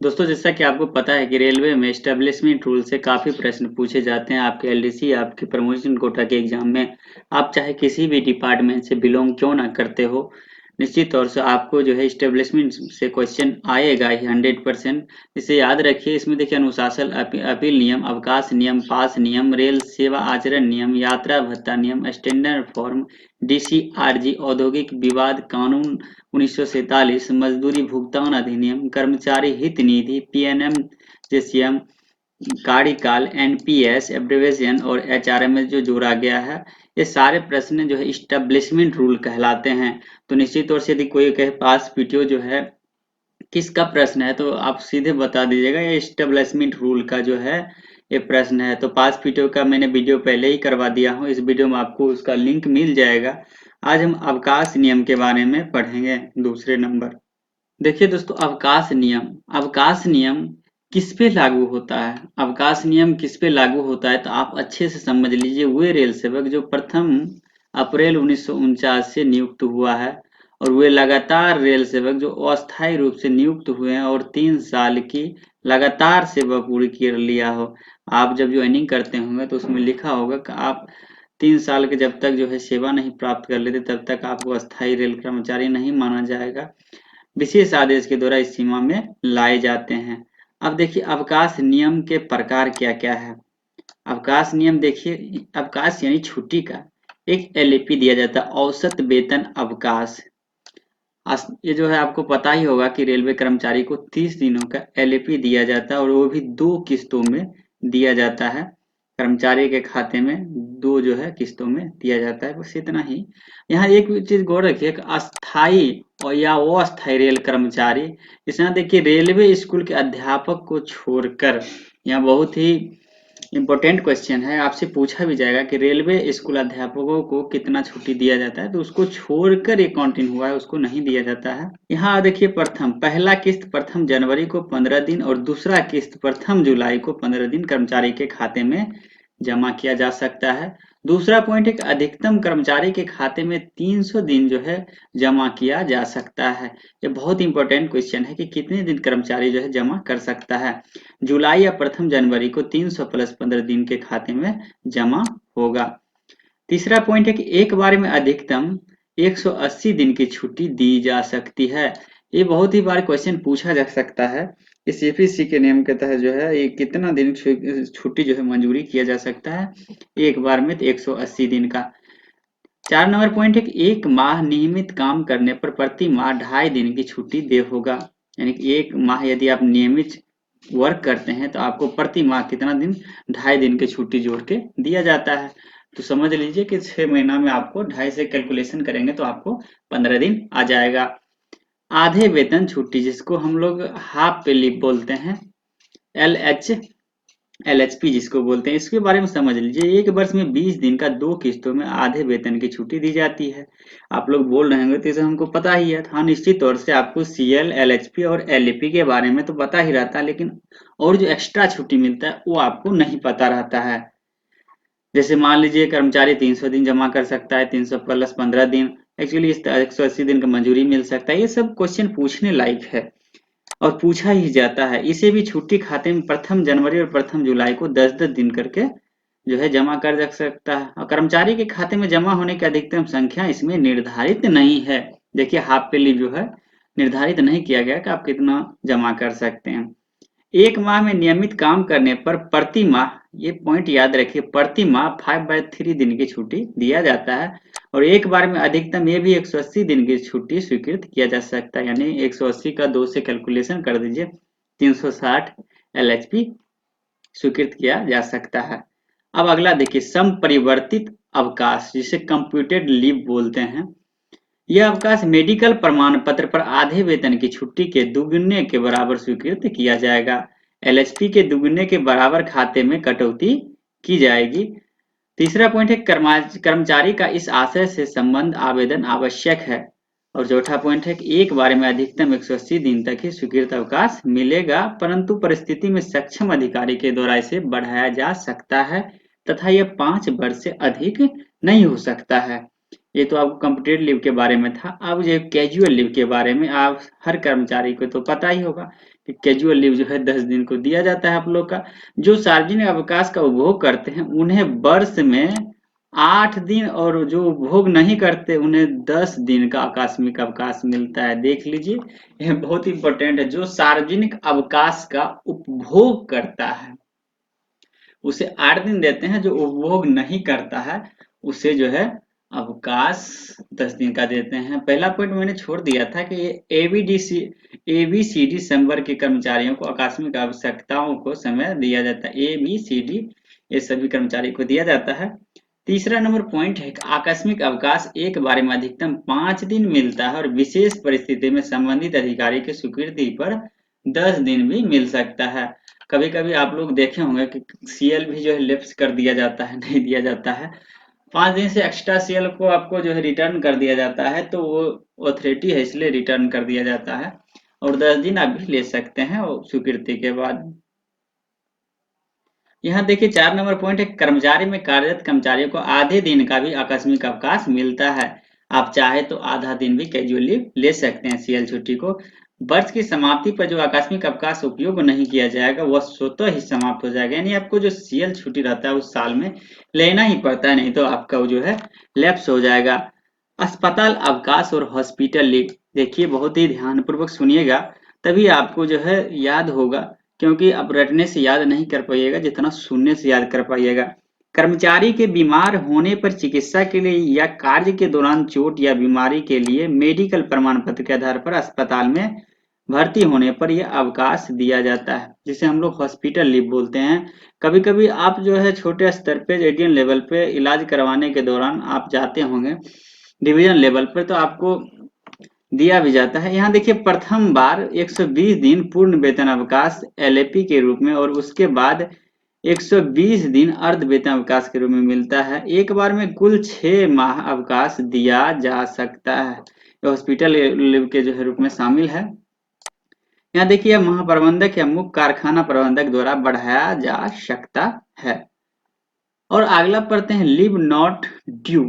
दोस्तों, जैसा कि आपको पता है कि रेलवे में एस्टेब्लिशमेंट रूल से काफ़ी प्रश्न पूछे जाते हैं आपके एलडीसी, आपके प्रमोशन कोटा के एग्जाम में। आप चाहे किसी भी डिपार्टमेंट से बिलोंग क्यों ना करते हो, निश्चित तौर से आपको जो है एस्टेब्लिशमेंट से क्वेश्चन आएगा ही 100%। इसे याद रखिए। इसमें देखिए अनुशासन, अपील नियम, अवकाश नियम, पास नियम, रेल सेवा आचरण नियम, यात्रा भत्ता नियम, स्टैंडर्ड फॉर्म, डीसीआरजी, औद्योगिक विवाद कानून 1947, मजदूरी भुगतान अधिनियम, कर्मचारी हित निधि, पीएनएम जेसीएम, कार्यकाल, एनपीएस एब्रिविएशन और एचआरएमएस जो जोड़ा गया है, ये सारे प्रश्न जो है इस्टेब्लिशमेंट रूल कहलाते हैं। तो निश्चित तौर से यदि कोई कहे पास पीटीओ जो है किसका प्रश्न है, तो आप सीधे बता दीजिएगा ये इस्टेब्लिशमेंट रूल का जो है ये प्रश्न है। तो पास पीटीओ का मैंने वीडियो पहले ही करवा दिया हूँ, इस वीडियो में आपको उसका लिंक मिल जाएगा। आज हम अवकाश नियम के बारे में पढ़ेंगे दूसरे नंबर। देखिए दोस्तों, अवकाश नियम किस पे लागू होता है? अवकाश नियम किस पे लागू होता है, तो आप अच्छे से समझ लीजिए। वे रेल सेवक जो प्रथम अप्रैल 1949 से नियुक्त हुआ है, और वे लगातार रेल सेवक जो अस्थायी रूप से नियुक्त हुए हैं और 3 साल की लगातार सेवा पूरी कर लिया हो। आप जब ज्वाइनिंग करते होंगे तो उसमें लिखा होगा कि आप 3 साल के जब तक जो है सेवा नहीं प्राप्त कर लेते, तब तक आपको अस्थायी रेल कर्मचारी नहीं माना जाएगा। विशेष आदेश के द्वारा इस सीमा में लाए जाते हैं। अब देखिए अवकाश नियम के प्रकार क्या क्या है। अवकाश नियम देखिए, अवकाश यानी छुट्टी का एक एलएपी दिया जाता है, औसत वेतन अवकाश। ये जो है आपको पता ही होगा कि रेलवे कर्मचारी को 30 दिनों का एलएपी दिया जाता है, और वो भी 2 किस्तों में दिया जाता है। कर्मचारी के खाते में 2 जो है किस्तों में दिया जाता है, बस इतना ही। यहाँ एक चीज गौर रखिए कि अस्थाई और या अस्थायी रेल कर्मचारी, इसमें देखिए रेलवे स्कूल के अध्यापक को छोड़कर, यहाँ बहुत ही इम्पोर्टेंट क्वेश्चन है, आपसे पूछा भी जाएगा कि रेलवे स्कूल अध्यापकों को कितना छुट्टी दिया जाता है, तो उसको छोड़कर एक काउंटिंग हुआ है, उसको नहीं दिया जाता है। यहाँ देखिए पहला किस्त प्रथम जनवरी को 15 दिन और दूसरा किस्त प्रथम जुलाई को 15 दिन कर्मचारी के खाते में जमा किया जा सकता है। दूसरा पॉइंट है कि अधिकतम कर्मचारी के खाते में 300 दिन जो है जमा किया जा सकता है। ये बहुत इंपॉर्टेंट क्वेश्चन है कि कितने दिन कर्मचारी जो है जमा कर सकता है। जुलाई या प्रथम जनवरी को 300 प्लस 15 दिन के खाते में जमा होगा। तीसरा पॉइंट है कि एक बार में अधिकतम 180 दिन की छुट्टी दी जा सकती है। ये बहुत ही बार क्वेश्चन पूछा जा सकता है। इस यूपीएससी के नियम के तहत जो है ये कितना दिन छुट्टी जो है मंजूरी किया जा सकता है, एक बार में तो 180 दिन का। 4 नंबर पॉइंट है कि एक माह नियमित काम करने पर प्रति माह 2.5 दिन की छुट्टी दे होगा। यानी कि एक माह यदि आप नियमित वर्क करते हैं तो आपको प्रति माह कितना दिन, 2.5 दिन की छुट्टी जोड़ के दिया जाता है। तो समझ लीजिए कि 6 महीना में आपको 2.5 से कैलकुलेशन करेंगे तो आपको 15 दिन आ जाएगा। आधे वेतन छुट्टी जिसको हम लोग हाफ पे लीव बोलते हैं, एलएचपी जिसको बोलते हैं, इसके बारे में समझ लीजिए। एक वर्ष में 20 दिन का 2 किस्तों में आधे वेतन की छुट्टी दी जाती है। आप लोग बोल रहे होंगे तो इसे हमको पता ही है। हाँ, निश्चित तौर से आपको सीएल, एलएचपी और एलएपी के बारे में तो पता ही रहता है, लेकिन और जो एक्स्ट्रा छुट्टी मिलता है वो आपको नहीं पता रहता है। जैसे मान लीजिए कर्मचारी 300 दिन जमा कर सकता है, 300 प्लस 15 दिन, एक्चुअली इस 180 दिन का मंजूरी मिल सकता है। ये सब क्वेश्चन पूछने लायक है और पूछा ही जाता है। इसे भी छुट्टी खाते में प्रथम जनवरी और प्रथम जुलाई को 10-10 दिन करके जो है जमा कर जा सकता है, और कर्मचारी के खाते में जमा होने की अधिकतम संख्या इसमें निर्धारित नहीं है। देखिए हाफ पे लीव जो है निर्धारित नहीं किया गया कि आप कितना जमा कर सकते हैं। एक माह में नियमित काम करने पर प्रति माह, ये पॉइंट याद रखिए, प्रति माह 5/3 दिन की छुट्टी दिया जाता है, और एक बार में अधिकतम ये भी 180 दिन की छुट्टी स्वीकृत किया जा सकता है। यानी 180 का 2 से कैलकुलेशन कर दीजिए, 360 एलएचपी स्वीकृत किया जा सकता है। अब अगला देखिए संपरिवर्तित अवकाश, जिसे कंप्यूटेड लीव बोलते हैं। यह अवकाश मेडिकल प्रमाण पत्र पर आधे वेतन की छुट्टी के दुगने के बराबर स्वीकृत किया जाएगा। एलएचपी के दुगने के बराबर खाते में कटौती की जाएगी। तीसरा पॉइंट है कर्मचारी का इस आशय से संबंध आवेदन आवश्यक है। और चौथा पॉइंट है कि एक बार में अधिकतम 180 दिन तक ही स्वीकृत अवकाश मिलेगा, परंतु परिस्थिति में सक्षम अधिकारी के द्वारा इसे बढ़ाया जा सकता है तथा यह 5 वर्ष से अधिक नहीं हो सकता है। ये तो आपको कंप्यूटेड लीव के बारे में था। अब जो कैजुअल लीव के बारे में, आप हर कर्मचारी को तो पता ही होगा कैजुअल लीव जो है 10 दिन को दिया जाता है आप लोग का। जो सार्वजनिक अवकाश का उपभोग करते हैं उन्हें वर्ष में 8 दिन, और जो उपभोग नहीं करते उन्हें 10 दिन का आकस्मिक अवकाश मिलता है। देख लीजिए, यह बहुत इंपॉर्टेंट है। जो सार्वजनिक अवकाश का उपभोग करता है उसे 8 दिन देते हैं, जो उपभोग नहीं करता है उसे जो है अवकाश 10 दिन का देते हैं। पहला पॉइंट मैंने छोड़ दिया था कि ये एबीसीडी संवर्ग के कर्मचारियों को आकस्मिक आवश्यकताओं को समय दिया जाता है। एबीसीडी ये सभी कर्मचारी को दिया जाता है। तीसरा नंबर पॉइंट है कि आकस्मिक अवकाश एक बार में अधिकतम 5 दिन मिलता है और विशेष परिस्थिति में संबंधित अधिकारी की स्वीकृति पर 10 दिन भी मिल सकता है। कभी कभी आप लोग देखे होंगे कि सीएल भी जो है लेप्स कर दिया जाता है, नहीं दिया जाता है। 5 दिन से एक्स्ट्रा सीएल को आपको जो है रिटर्न कर दिया जाता है, तो वो ऑथोरिटी है इसलिए रिटर्न कर दिया जाता है, और 10 दिन आप भी ले सकते हैं स्वीकृति के बाद। यहाँ देखिए 4 नंबर पॉइंट है, कर्मचारी में कार्यरत कर्मचारियों को आधे दिन का भी आकस्मिक अवकाश मिलता है। आप चाहे तो आधा दिन भी कैजुअल लीव ले सकते हैं सीएल छुट्टी को। वर्ष की समाप्ति पर जो आकस्मिक अवकाश उपयोग नहीं किया जाएगा वह स्वतः ही समाप्त हो जाएगा, यानी आपको जो सीएल छुट्टी रहता है उस साल में लेना ही पड़ता है, नहीं तो आपका वो जो है लैप्स हो जाएगा। अस्पताल अवकाश और हॉस्पिटल लीव, देखिए बहुत ही ध्यानपूर्वक सुनिएगा, तभी आपको जो है याद होगा, क्योंकि आप रटने से याद नहीं कर पाइएगा जितना सुनने से याद कर पाइएगा। कर्मचारी के बीमार होने पर चिकित्सा के लिए या कार्य के दौरान चोट या बीमारी के लिए मेडिकल प्रमाण पत्र के आधार पर अस्पताल में भर्ती होने पर यह अवकाश दिया जाता है, जिसे हम लोग हॉस्पिटल लीव बोलते हैं। कभी कभी आप जो है छोटे स्तर पे रेडियन लेवल पे इलाज करवाने के दौरान आप जाते होंगे डिवीजन लेवल पर, तो आपको दिया भी जाता है। यहाँ देखिए प्रथम बार 120 दिन पूर्ण वेतन अवकाश एलएपी के रूप में और उसके बाद 120 दिन अर्ध वेतन अवकाश के रूप में मिलता है। एक बार में कुल 6 माह अवकाश दिया जा सकता है। ये हॉस्पिटल लीव के जो है रूप में शामिल है। यहाँ देखिए महाप्रबंधक या मुख्य कारखाना प्रबंधक द्वारा बढ़ाया जा सकता है। और अगला पढ़ते हैं लीव नॉट ड्यू,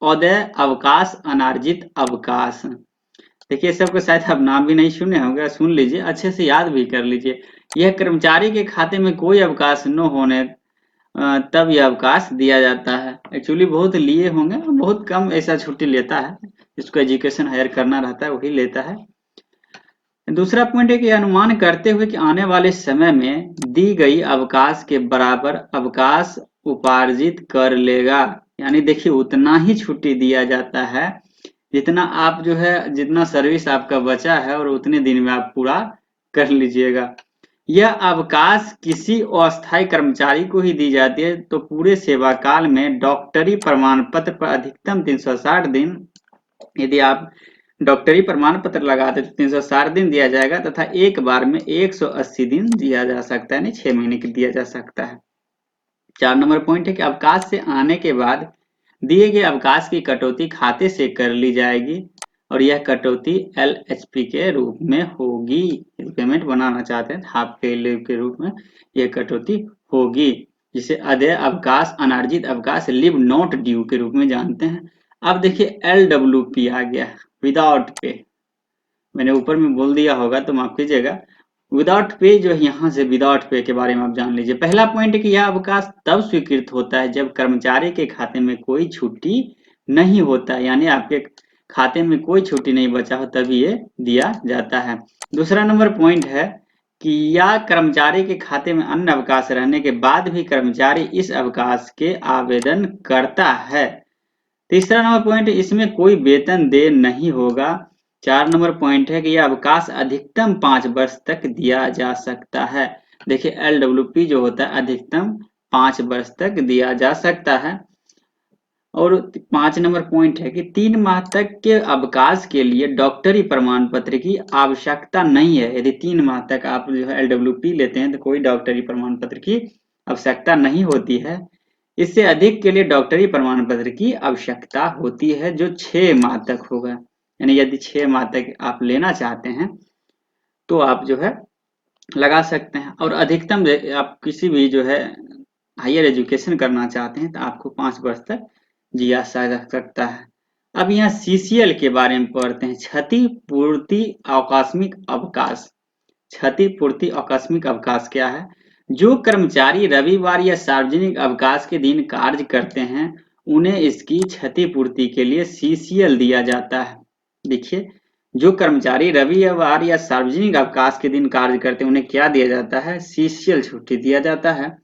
अदेय अवकाश, अनार्जित अवकाश। देखिए सबको शायद आप नाम भी नहीं सुने होंगे, सुन लीजिए, अच्छे से याद भी कर लीजिए। यह कर्मचारी के खाते में कोई अवकाश न होने तब यह अवकाश दिया जाता है। एक्चुअली बहुत लिए होंगे, बहुत कम ऐसा छुट्टी लेता है, जिसको एजुकेशन हायर करना रहता है वही लेता है। दूसरा पॉइंट है कि अनुमान करते हुए कि आने वाले समय में दी गई अवकाश के बराबर अवकाश उपार्जित कर लेगा, यानी देखिए उतना ही छुट्टी दिया जाता है जितना आप जो है जितना सर्विस आपका बचा है और उतने दिन में आप पूरा कर लीजिएगा। यह अवकाश किसी अस्थायी कर्मचारी को ही दी जाती है, तो पूरे सेवा काल में डॉक्टरी प्रमाण पत्र पर अधिकतम 360 दिन, यदि आप डॉक्टरी प्रमाण पत्र लगाते तो 360 दिन दिया जाएगा, तथा एक बार में 180 दिन दिया जा सकता है, यानी 6 महीने के दिया जा सकता है। 4 नंबर पॉइंट है कि अवकाश से आने के बाद दिए गए अवकाश की कटौती खाते से कर ली जाएगी, और यह कटौती एलएचपी के रूप में होगी। यदि पेमेंट बनाना चाहते हैं हाफ पे लीव के रूप में यह कटौती होगी, जिसे अदेय अवकाश, अनार्जित अवकाश, लीव नॉट ड्यू के रूप में जानते हैं। अब देखिए एलडब्ल्यूपी आ गया, विदाउट पे। मैंने ऊपर में बोल दिया होगा तो माफ कीजिएगा। विदाउट पे जो है, यहाँ से विदाउट पे के बारे में आप जान लीजिए। पहला पॉइंट है कि यह अवकाश तब स्वीकृत होता है जब कर्मचारी के खाते में कोई छुट्टी नहीं होता, यानी आपके खाते में कोई छुट्टी नहीं बचा हो तभी ये दिया जाता है। दूसरा नंबर पॉइंट है कि या कर्मचारी के खाते में अन्य अवकाश रहने के बाद भी कर्मचारी इस अवकाश के आवेदन करता है। तीसरा नंबर पॉइंट, इसमें कोई वेतन देय नहीं होगा। 4 नंबर पॉइंट है कि यह अवकाश अधिकतम 5 वर्ष तक दिया जा सकता है। देखिए एलडब्ल्यूपी जो होता है अधिकतम 5 वर्ष तक दिया जा सकता है। और 5 नंबर पॉइंट है कि 3 माह तक के अवकाश के लिए डॉक्टरी प्रमाण पत्र की आवश्यकता नहीं है। यदि 3 माह तक आप जो है एलडब्ल्यूपी लेते हैं तो कोई डॉक्टरी प्रमाण पत्र की आवश्यकता नहीं होती है। इससे अधिक के लिए डॉक्टरी प्रमाण पत्र की आवश्यकता होती है, जो 6 माह तक होगा। यानी यदि 6 माह तक आप लेना चाहते हैं तो आप जो है लगा सकते हैं। और अधिकतम आप किसी भी जो है हायर एजुकेशन करना चाहते हैं तो आपको 5 वर्ष तक जिया जा सकता है। अब यहाँ सीसीएल के बारे में पढ़ते हैं, क्षतिपूर्ति आकस्मिक अवकाश। क्षतिपूर्ति आकस्मिक अवकाश क्या है? जो कर्मचारी रविवार या सार्वजनिक अवकाश के दिन कार्य करते हैं, उन्हें इसकी क्षतिपूर्ति के लिए सीसीएल दिया जाता है। देखिए, जो कर्मचारी रविवार या सार्वजनिक अवकाश के दिन कार्य करते हैं, उन्हें क्या दिया जाता है? सीसीएल छुट्टी दिया जाता है।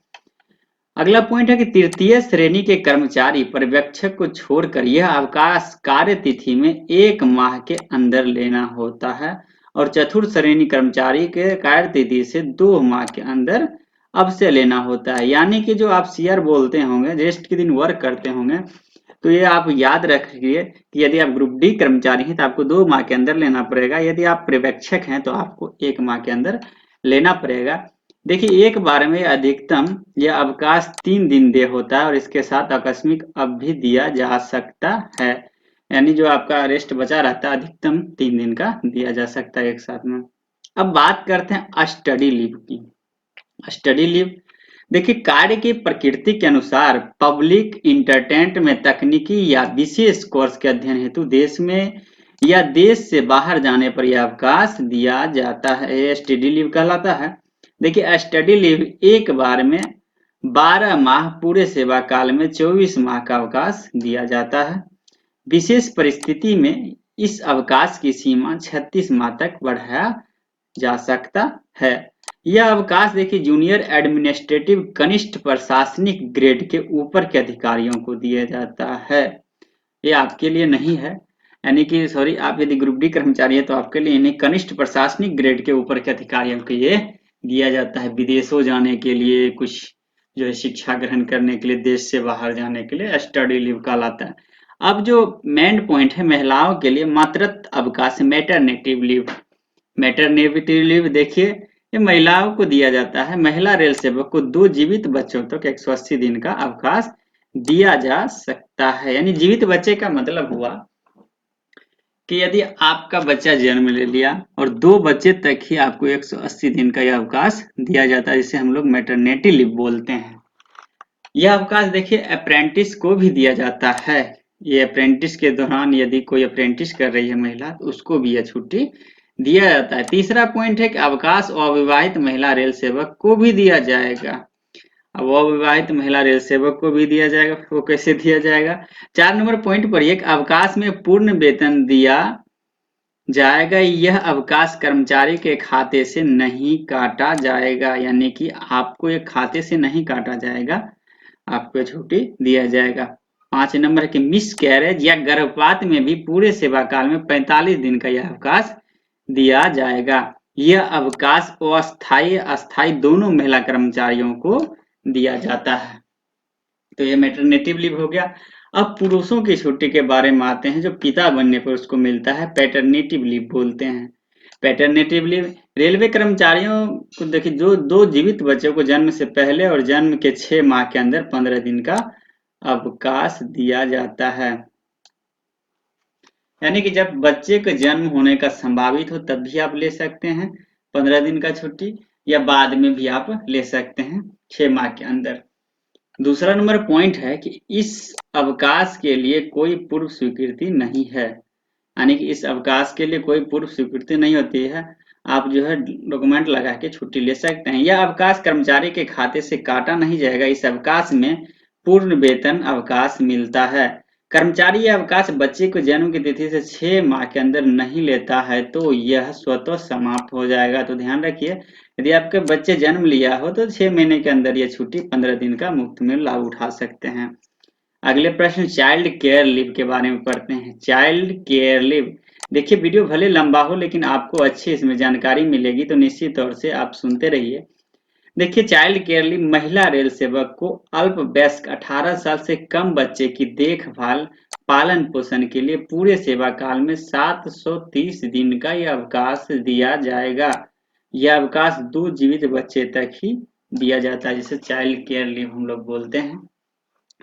अगला पॉइंट है कि तृतीय श्रेणी के कर्मचारी पर्यवेक्षक को छोड़कर यह अवकाश कार्य तिथि में 1 माह के अंदर लेना होता है और चतुर्थ श्रेणी कर्मचारी के कार्य तिथि से 2 माह के अंदर अवश्य लेना होता है। यानी कि जो आप सीआर बोलते होंगे, रेस्ट के दिन वर्क करते होंगे, तो ये आप याद रखिए कि यदि आप ग्रुप डी कर्मचारी हैं तो आपको 2 माह के अंदर लेना पड़ेगा। यदि आप पर्यवेक्षक हैं तो आपको 1 माह के अंदर लेना पड़ेगा। देखिए, एक बार में अधिकतम यह अवकाश 3 दिन दे होता है और इसके साथ आकस्मिक अब भी दिया जा सकता है। यानी जो आपका रेस्ट बचा रहता है अधिकतम 3 दिन का दिया जा सकता है एक साथ में। अब बात करते हैं स्टडी लीव की। स्टडी लीव, देखिए, कार्य की प्रकृति के अनुसार पब्लिक इंटरटेनमेंट में तकनीकी या विशेष कोर्स के अध्ययन हेतु देश में या देश से बाहर जाने पर यह अवकाश दिया जाता है। यह स्टडी लीव कहलाता है। देखिए, स्टडी लीव एक बार में 12 माह पूरे सेवा काल में 24 माह का अवकाश दिया जाता है। विशेष परिस्थिति में इस अवकाश की सीमा 36 माह तक बढ़ाया जा सकता है। यह अवकाश देखिए जूनियर एडमिनिस्ट्रेटिव कनिष्ठ प्रशासनिक ग्रेड के ऊपर के अधिकारियों को दिया जाता है। ये आपके लिए नहीं है, यानी कि सॉरी, आप यदि ग्रुप डी कर्मचारी है तो आपके लिए इन्हें कनिष्ठ प्रशासनिक ग्रेड के ऊपर के अधिकारियों को ये दिया जाता है। विदेशों जाने के लिए, कुछ जो है शिक्षा ग्रहण करने के लिए, देश से बाहर जाने के लिए स्टडी लीव कहलाता है। अब जो मेन पॉइंट है महिलाओं के लिए मातृत्व अवकाश, मैटरनिटी लीव। मैटरनिटी लीव देखिए, ये महिलाओं को दिया जाता है। महिला रेल सेवक को 2 जीवित बच्चों तक 180 दिन का अवकाश दिया जा सकता है। यानी जीवित बच्चे का मतलब हुआ कि यदि आपका बच्चा जन्म ले लिया और 2 बच्चे तक ही आपको 180 दिन का यह अवकाश दिया जाता है, जिसे हम लोग मैटरनिटी लीव बोलते हैं। यह अवकाश देखिए अप्रेंटिस को भी दिया जाता है। ये अप्रेंटिस के दौरान यदि कोई अप्रेंटिस कर रही है महिला तो उसको भी यह छुट्टी दिया जाता है। तीसरा पॉइंट है कि अवकाश अविवाहित महिला रेल सेवक को भी दिया जाएगा। अब अविवाहित महिला रेल सेवक को भी दिया जाएगा, वो कैसे दिया जाएगा? 4 नंबर पॉइंट पर एक अवकाश में पूर्ण वेतन दिया जाएगा। यह अवकाश कर्मचारी के खाते से नहीं काटा जाएगा, यानी कि आपको ये खाते से नहीं काटा जाएगा, आपको छुट्टी दिया जाएगा। 5 नंबर की मिस कैरेज या गर्भपात में भी पूरे सेवा काल में 45 दिन का यह अवकाश दिया जाएगा। यह अवकाश अस्थायी अस्थायी दोनों महिला कर्मचारियों को दिया जाता है। तो ये मैटरनिटी लीव हो गया। अब पुरुषों की छुट्टी के बारे में आते हैं, जो पिता बनने पर उसको मिलता है, पैटर्निटी लीव बोलते हैं। पैटर्निटी लीव रेलवे कर्मचारियों को देखिए जो 2 जीवित बच्चों को जन्म से पहले और जन्म के 6 माह के अंदर 15 दिन का अवकाश दिया जाता है। यानी कि जब बच्चे का जन्म होने का संभावित हो तब भी आप ले सकते हैं 15 दिन का छुट्टी, या बाद में भी आप ले सकते हैं 6 माह के अंदर। दूसरा नंबर पॉइंट है कि इस अवकाश के लिए कोई पूर्व स्वीकृति नहीं है, यानी कि इस अवकाश के लिए कोई पूर्व स्वीकृति नहीं होती है। आप जो है डॉक्यूमेंट लगा के छुट्टी ले सकते हैं। यह अवकाश कर्मचारी के खाते से काटा नहीं जाएगा। इस अवकाश में पूर्ण वेतन अवकाश मिलता है। कर्मचारी यह अवकाश बच्चे को जन्म की तिथि से 6 माह के अंदर नहीं लेता है तो यह स्वतः समाप्त हो जाएगा। तो ध्यान रखिए, यदि आपके बच्चे जन्म लिया हो तो 6 महीने के अंदर यह छुट्टी 15 दिन का मुफ्त में लाभ उठा सकते हैं। अगले प्रश्न चाइल्ड केयर लीव के बारे में पढ़ते हैं। चाइल्ड केयर लीव, देखिए वीडियो भले लंबा हो लेकिन आपको अच्छी इसमें जानकारी मिलेगी, तो निश्चित तौर से आप सुनते रहिए। देखिए, चाइल्ड केयर लीव महिला रेल सेवक को अल्पवयस्क 18 साल से कम बच्चे की देखभाल पालन पोषण के लिए पूरे सेवा काल में 730 दिन का यह अवकाश दिया जाएगा। यह अवकाश 2 जीवित बच्चे तक ही दिया जाता है, जिसे चाइल्ड केयर लीव हम लोग बोलते हैं।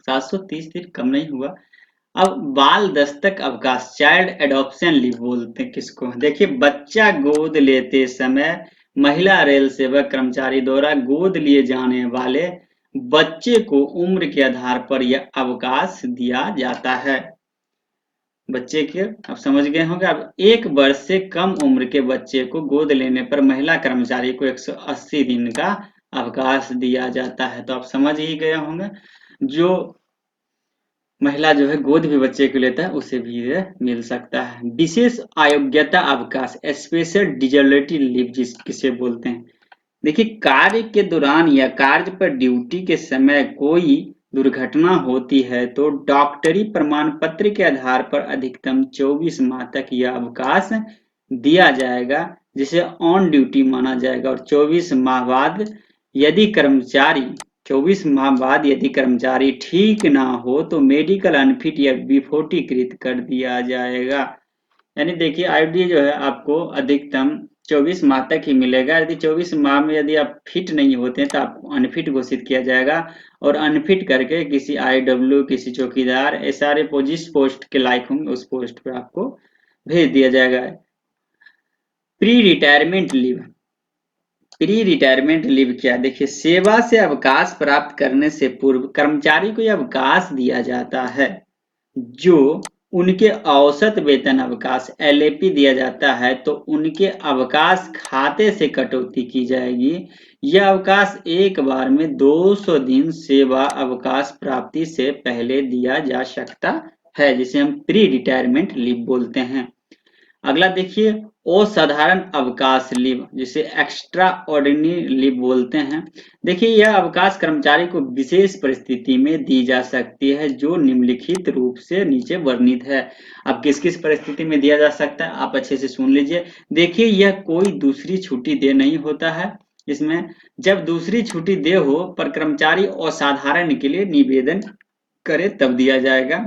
730 दिन कम नहीं हुआ। अब बाल दस्तक अवकाश, चाइल्ड एडॉप्शन लीव बोलते हैं किसको? देखिए, बच्चा गोद लेते समय महिला रेल सेवक कर्मचारी द्वारा गोद लिए जाने वाले बच्चे को उम्र के आधार पर यह अवकाश दिया जाता है। बच्चे के आप समझ गए होंगे। अब 1 वर्ष से कम उम्र के बच्चे को गोद लेने पर महिला कर्मचारी को 180 दिन का अवकाश दिया जाता है। तो आप समझ ही गए होंगे, जो महिला जो है गोद भी बच्चे को लेता है उसे भी ये मिल सकता है। विशेष अयोग्यता अवकाश, स्पेशल डिजेबिलिटी लीव जिसे बोलते हैं। देखिए, कार्य के दौरान या कार्य पर ड्यूटी के समय कोई दुर्घटना होती है तो डॉक्टरी प्रमाण पत्र के आधार पर अधिकतम 24 माह तक यह अवकाश दिया जाएगा, जिसे ऑन ड्यूटी माना जाएगा। और 24 माह बाद यदि कर्मचारी 24 माह बाद यदि कर्मचारी ठीक ना हो तो मेडिकल अनफिट या विफोटीकृत कर दिया जाएगा। यानी देखिए, आईडी जो है आपको अधिकतम 24 माह तक ही मिलेगा। यदि 24 माह में यदि आप फिट नहीं होते हैं तो आपको अनफिट घोषित किया जाएगा, और अनफिट करके किसी आईडब्ल्यू, किसी चौकीदार, एसआरए जिस पोस्ट के लायक होंगे उस पोस्ट पे आपको भेज दिया जाएगा। Pre retirement leave. Pre retirement leave क्या? देखिए, सेवा से अवकाश प्राप्त करने से पूर्व कर्मचारी को यह अवकाश दिया जाता है, जो उनके औसत वेतन अवकाश एलएपी दिया जाता है तो उनके अवकाश खाते से कटौती की जाएगी। यह अवकाश एक बार में 200 दिन सेवा अवकाश प्राप्ति से पहले दिया जा सकता है, जिसे हम प्री रिटायरमेंट लीव बोलते हैं। अगला देखिए, असाधारण अवकाश लीव, जिसे एक्स्ट्रा ऑर्डिनरी लीव बोलते हैं। देखिए, यह अवकाश कर्मचारी को विशेष परिस्थिति में दी जा सकती है, जो निम्नलिखित रूप से नीचे वर्णित है। अब किस किस परिस्थिति में दिया जा सकता है आप अच्छे से सुन लीजिए। देखिए, यह कोई दूसरी छुट्टी दे नहीं होता है इसमें। जब दूसरी छुट्टी दे हो पर कर्मचारी असाधारण के लिए निवेदन करे तब दिया जाएगा।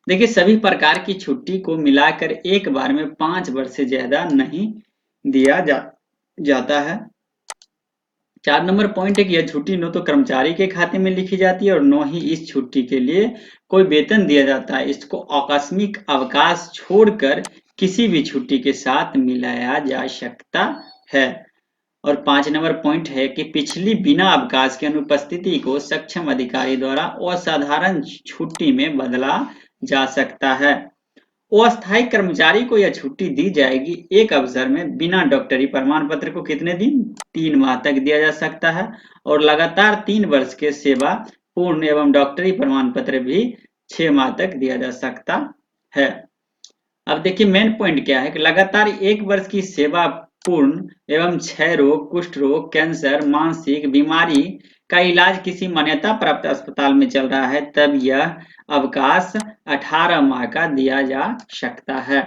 देखिए, सभी प्रकार की छुट्टी को मिलाकर एक बार में 5 वर्ष से ज्यादा नहीं दिया जाता है। 4 नंबर पॉइंट है कि यह छुट्टी न तो कर्मचारी के खाते में लिखी जाती है और न ही इस छुट्टी के लिए कोई वेतन दिया जाता है। इसको आकस्मिक अवकाश छोड़कर किसी भी छुट्टी के साथ मिलाया जा सकता है। और 5 नंबर पॉइंट है कि पिछली बिना अवकाश की अनुपस्थिति को सक्षम अधिकारी द्वारा असाधारण छुट्टी में बदला जा सकता है। अस्थायी कर्मचारी को यह छुट्टी दी जाएगी एक अवसर में बिना डॉक्टरी प्रमाण पत्र को कितने दिन? 3 माह तक दिया जा सकता है, और लगातार 3 वर्ष के सेवा पूर्ण एवं डॉक्टरी प्रमाण पत्र भी 6 माह तक दिया जा सकता है। अब देखिए, मेन पॉइंट क्या है कि लगातार 1 वर्ष की सेवा पूर्ण एवं क्षय रोग, कुष्ठ रोग, कैंसर, मानसिक बीमारी का इलाज किसी मान्यता प्राप्त अस्पताल में चल रहा है तब यह अवकाश 18 माह का दिया जा सकता है।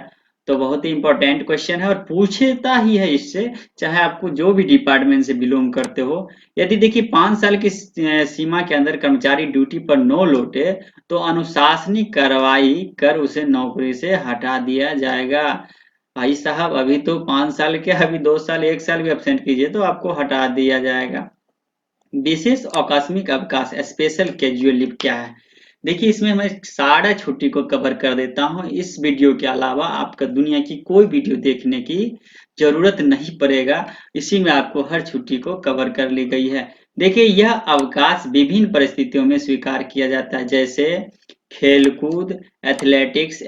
तो बहुत ही इंपॉर्टेंट क्वेश्चन है और पूछता ही है इससे, चाहे आपको जो भी डिपार्टमेंट से बिलोंग करते हो। यदि देखिए 5 साल की सीमा के अंदर कर्मचारी ड्यूटी पर न लौटे तो अनुशासनिक कार्रवाई कर उसे नौकरी से हटा दिया जाएगा। भाई साहब, अभी तो 5 साल के, अभी 2 साल 1 साल भी एब्सेंट कीजिए तो आपको हटा दिया जाएगा। विशेष आकस्मिक अवकाश, स्पेशल कैजुअल लीव क्या है? देखिए, इसमें मैं सारा छुट्टी को कवर कर देता हूँ। इस वीडियो के अलावा आपका दुनिया की कोई वीडियो देखने की जरूरत नहीं पड़ेगा, इसी में आपको हर छुट्टी को कवर कर ली गई है। देखिए, यह अवकाश विभिन्न परिस्थितियों में स्वीकार किया जाता है, जैसे खेलकूद, एथलेटिक्स,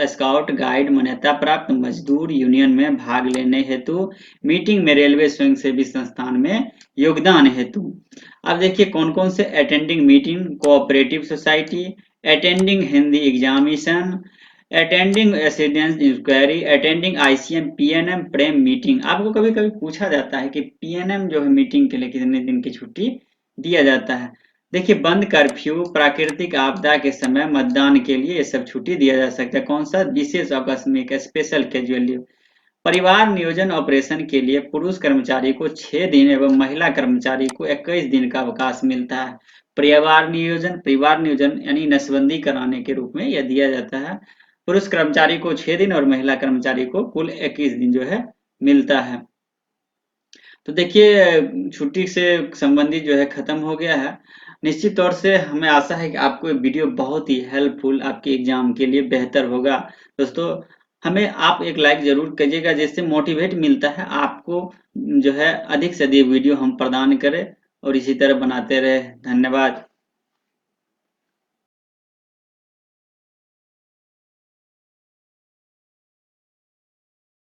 स्काउट गाइड, मान्यता प्राप्त मजदूर यूनियन में भाग लेने हेतु, मीटिंग में, रेलवे स्वयंसेवी संस्थान में योगदान हेतु। अब देखिए कौन कौन से: attending meeting, cooperative society, attending Hindi examination, attending accidents inquiry, attending ICM, PNM प्रेम मीटिंग। आपको कभी कभी पूछा जाता है कि पीएनएम जो है मीटिंग के लिए कितने दिन की छुट्टी दिया जाता है। देखिए, बंद कर्फ्यू, प्राकृतिक आपदा के समय मतदान के लिए ये सब छुट्टी दिया जा सकता है। कौन सा? विशेष आकस्मिक, स्पेशल कैजुअल लीव। परिवार नियोजन ऑपरेशन के लिए पुरुष कर्मचारी को 6 दिन एवं महिला कर्मचारी को 21 दिन का अवकाश मिलता है। परिवार नियोजन यानी नसबंदी कराने के रूप में यह दिया जाता है। पुरुष कर्मचारी को 6 दिन और महिला कर्मचारी को कुल 21 दिन जो है मिलता है। तो देखिए, छुट्टी से संबंधित जो है खत्म हो गया है। निश्चित तौर से हमें आशा है कि आपको ये वीडियो बहुत ही हेल्पफुल, आपके एग्जाम के लिए बेहतर होगा। दोस्तों, हमें आप एक लाइक जरूर कीजिएगा, जिससे मोटिवेट मिलता है आपको जो है अधिक से अधिक वीडियो हम प्रदान करें और इसी तरह बनाते रहे। धन्यवाद।